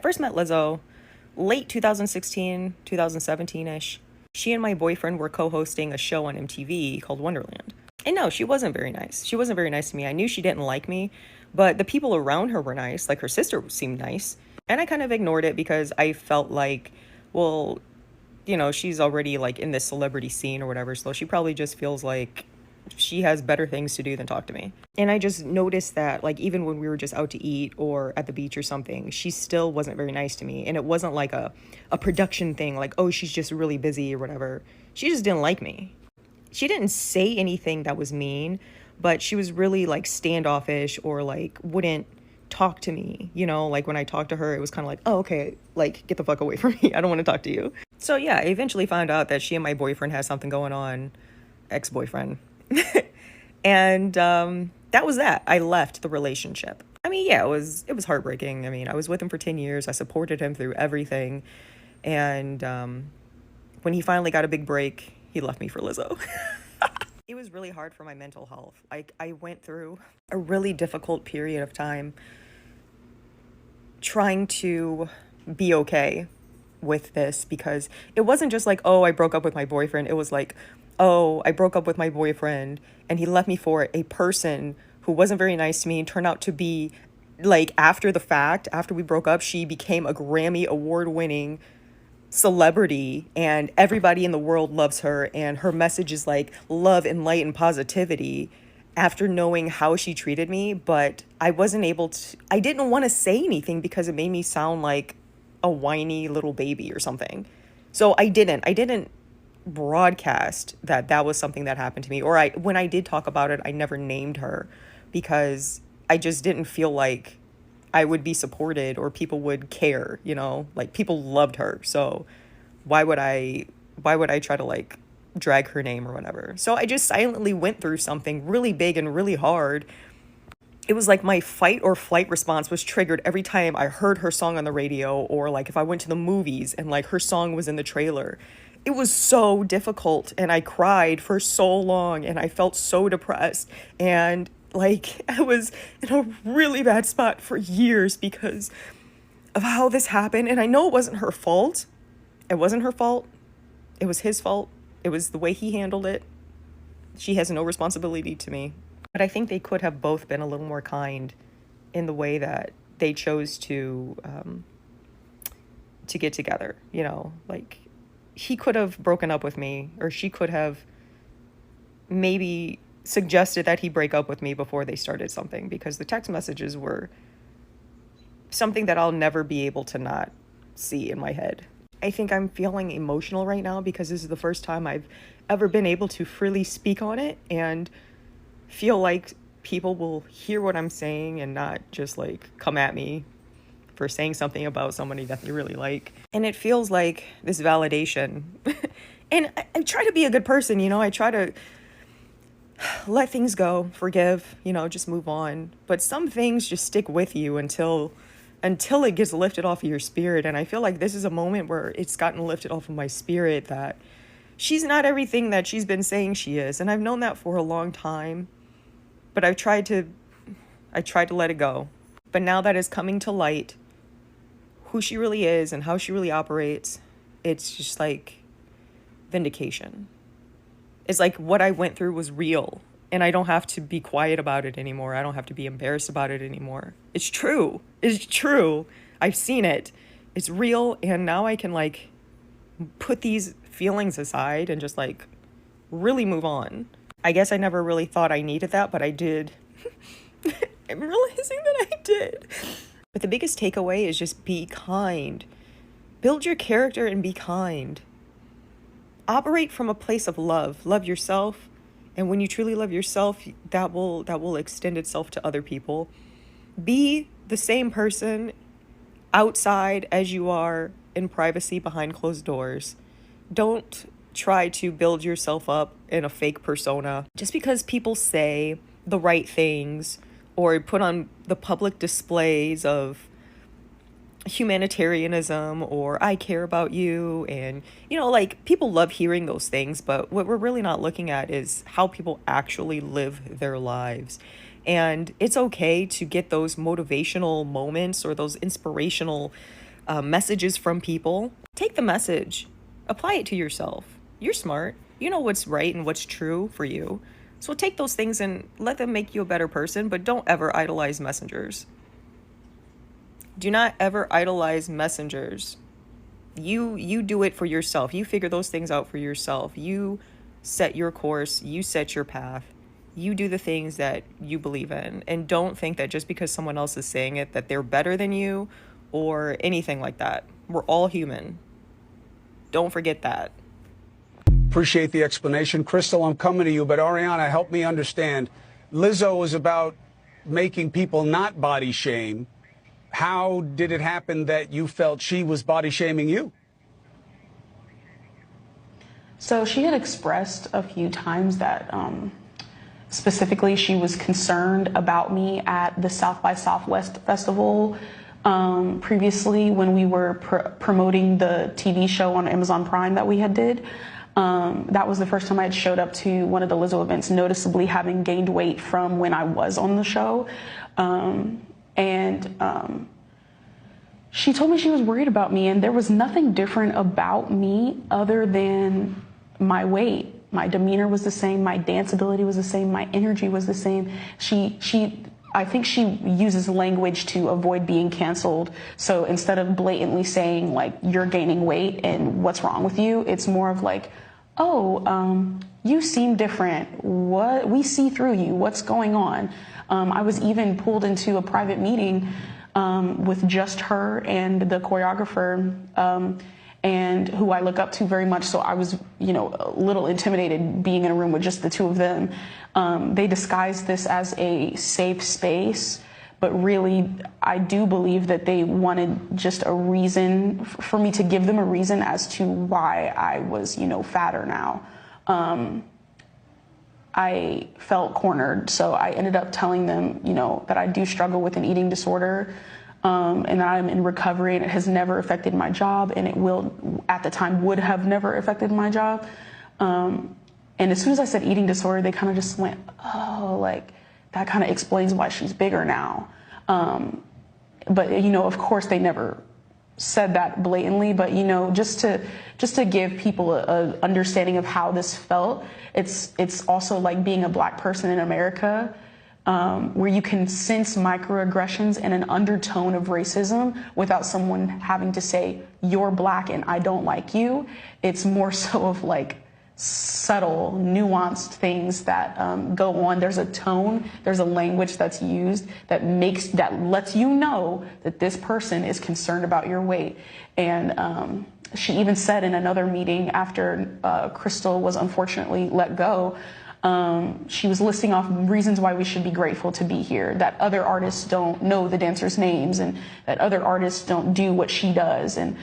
first met Lizzo late 2016, 2017-ish. She and my boyfriend were co-hosting a show on MTV called Wonderland. And no, she wasn't very nice. She wasn't very nice to me. I knew she didn't like me, but the people around her were nice. Like her sister seemed nice. And I kind of ignored it because I felt like, well, she's already like in this celebrity scene or whatever. So she probably just feels like she has better things to do than talk to me. And I just noticed that, like, even when we were just out to eat or at the beach or something, she still wasn't very nice to me. And it wasn't like a production thing, like, oh, she's just really busy or whatever. She just didn't like me. She didn't say anything that was mean, but she was really like standoffish or like wouldn't talk to me. Like when I talked to her, it was kind of like, oh, okay, like get the fuck away from me. I don't want to talk to you. So yeah, I eventually found out that she and my boyfriend had something going on, ex-boyfriend. And that was that. I left the relationship. I mean, yeah, it was heartbreaking. I mean, I was with him for 10 years. I supported him through everything. And when he finally got a big break, he left me for Lizzo. It was really hard for my mental health. I went through a really difficult period of time trying to be okay with this, because it wasn't just like, oh, I broke up with my boyfriend. It was like, oh, I broke up with my boyfriend and he left me for a person who wasn't very nice to me and turned out to be, like, after the fact, after we broke up, she became a Grammy award-winning celebrity and everybody in the world loves her, and her message is like love and light and positivity, after knowing how she treated me. But I didn't want to say anything because it made me sound like a whiny little baby or something. So I didn't broadcast that was something that happened to me, or when I did talk about it, I never named her, because I just didn't feel like I would be supported or people would care, like people loved her. So why would I try to like drag her name or whatever? So I just silently went through something really big and really hard. It was like my fight or flight response was triggered every time I heard her song on the radio, or like if I went to the movies and like her song was in the trailer. It was so difficult, and I cried for so long, and I felt so depressed, and like I was in a really bad spot for years because of how this happened. And I know it wasn't her fault. It wasn't her fault. It was his fault. It was the way he handled it. She has no responsibility to me. But I think they could have both been a little more kind in the way that they chose to get together. Like he could have broken up with me, or she could have maybe suggested that he break up with me before they started something, because the text messages were something that I'll never be able to not see in my head. I think I'm feeling emotional right now because this is the first time I've ever been able to freely speak on it and feel like people will hear what I'm saying and not just like come at me for saying something about somebody that they really like. And it feels like this validation. And I try to be a good person, I try to let things go, forgive, just move on. But some things just stick with you until it gets lifted off of your spirit. And I feel like this is a moment where it's gotten lifted off of my spirit, that she's not everything that she's been saying she is. And I've known that for a long time, but I tried to let it go. But now that it's coming to light, who she really is and how she really operates, it's just like vindication. It's like what I went through was real, and I don't have to be quiet about it anymore. I don't have to be embarrassed about it anymore. It's true. It's true. I've seen it. It's real, and now I can like put these feelings aside and just like really move on. I guess I never really thought I needed that, but I did. I'm realizing that I did. But the biggest takeaway is just be kind. Build your character and be kind. Operate from a place of love. Love yourself. And when you truly love yourself, that will extend itself to other people. Be the same person outside as you are in privacy behind closed doors. Don't try to build yourself up in a fake persona. Just because people say the right things or put on the public displays of humanitarianism or I care about you, and like people love hearing those things, but what we're really not looking at is how people actually live their lives. And it's okay to get those motivational moments or those inspirational messages from people. Take the message, apply it to yourself. You're smart. You know what's right and what's true for you. So take those things and let them make you a better person, but don't ever idolize messengers. Do not ever idolize messengers. You do it for yourself. You figure those things out for yourself. You set your course. You set your path. You do the things that you believe in. And don't think that just because someone else is saying it, that they're better than you or anything like that. We're all human. Don't forget that. Appreciate the explanation. Crystal, I'm coming to you, but Ariana, help me understand. Lizzo is about making people not body shame. How did it happen that you felt she was body shaming you? So she had expressed a few times that specifically she was concerned about me at the South by Southwest Festival previously when we were promoting the TV show on Amazon Prime that we had did. That was the first time I had showed up to one of the Lizzo events, noticeably having gained weight from when I was on the show. She told me she was worried about me, and there was nothing different about me other than my weight. My demeanor was the same, my dance ability was the same, my energy was the same. I think she uses language to avoid being canceled. So instead of blatantly saying like, you're gaining weight and what's wrong with you, it's more of like, oh, you seem different. What? We see through you. What's going on? I was even pulled into a private meeting with just her and the choreographer, and who I look up to very much. So I was, a little intimidated being in a room with just the two of them. They disguised this as a safe space, but really, I do believe that they wanted just a reason for me to give them a reason as to why I was, fatter now. I felt cornered, so I ended up telling them, that I do struggle with an eating disorder, and that I'm in recovery, and it has never affected my job, and it will, at the time, would have never affected my job. And as soon as I said eating disorder, they kind of just went, oh, like, that kind of explains why she's bigger now. But, of course, they never said that blatantly, but, just to give people a understanding of how this felt, it's also like being a Black person in America, where you can sense microaggressions and an undertone of racism without someone having to say, you're Black and I don't like you. It's more so of like subtle, nuanced things that go on. There's a tone, there's a language that's used that lets you know that this person is concerned about your weight. And she even said in another meeting after Crystal was unfortunately let go, she was listing off reasons why we should be grateful to be here, that other artists don't know the dancers' names and that other artists don't do what she does. And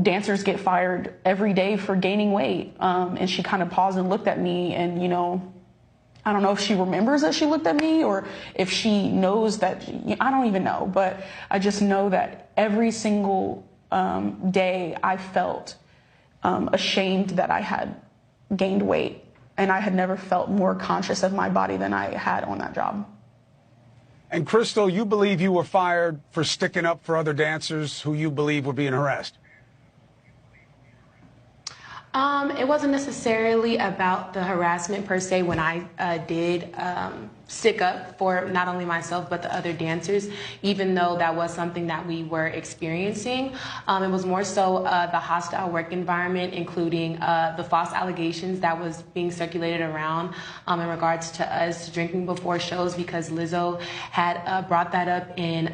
dancers get fired every day for gaining weight. And she kind of paused and looked at me and, I don't know if she remembers that she looked at me or if she knows that, I don't even know. But I just know that every single day I felt ashamed that I had gained weight. And I had never felt more conscious of my body than I had on that job. And Crystal, you believe you were fired for sticking up for other dancers who you believe were being harassed? It wasn't necessarily about the harassment per se when I did stick up for not only myself but the other dancers, even though that was something that we were experiencing. It was more so the hostile work environment, including the false allegations that was being circulated around in regards to us drinking before shows, because Lizzo had brought that up in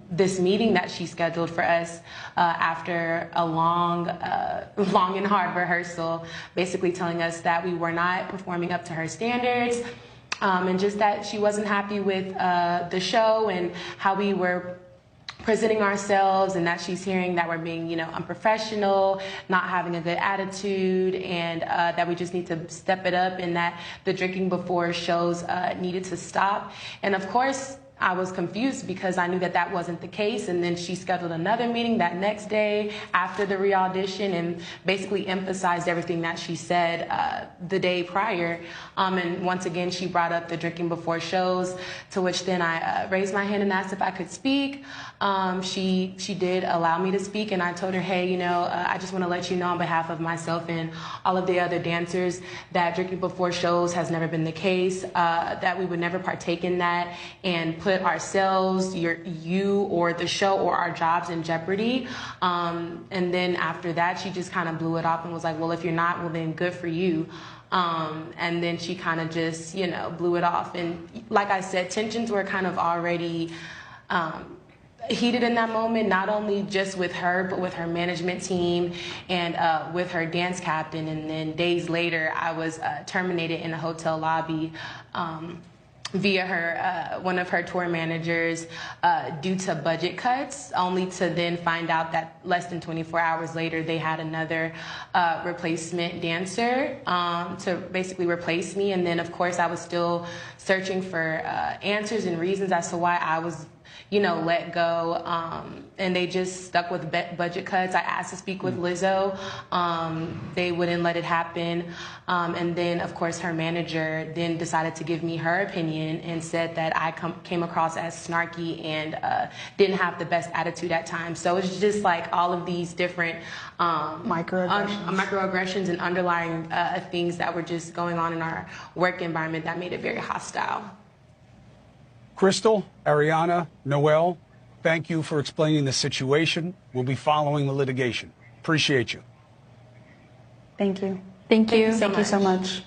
this meeting that she scheduled for us after a long and hard rehearsal, basically telling us that we were not performing up to her standards, and just that she wasn't happy with the show and how we were presenting ourselves, and that she's hearing that we're being, unprofessional, not having a good attitude, and that we just need to step it up, and that the drinking before shows needed to stop. And of course, I was confused because I knew that that wasn't the case. And then she scheduled another meeting that next day after the re-audition and basically emphasized everything that she said the day prior. And once again, she brought up the drinking before shows, to which then I raised my hand and asked if I could speak. She did allow me to speak, and I told her, hey, you know, I just want to let you know on behalf of myself and all of the other dancers that drinking before shows has never been the case, that we would never partake in that and put ourselves, you or the show or our jobs in jeopardy. And then after that, she just kind of blew it off and was like, well, if you're not, well, then good for you. And then she kind of just, you know, blew it off. And like I said, tensions were kind of already heated in that moment, not only just with her, but with her management team and with her dance captain. And then days later, I was terminated in a hotel lobby via her one of her tour managers due to budget cuts, only to then find out that less than 24 hours later they had another replacement dancer to basically replace me. And then of course I was still searching for answers and reasons as to why I was, you know, let go, and they just stuck with budget cuts. I asked to speak with Lizzo. They wouldn't let it happen. And then, of course, her manager then decided to give me her opinion and said that I came across as snarky and didn't have the best attitude at times. So it's just like all of these different microaggressions and underlying things that were just going on in our work environment that made it very hostile. Crystal, Ariana, Noel, thank you for explaining the situation. We'll be following the litigation. Appreciate you. Thank you. Thank you. Thank you so much.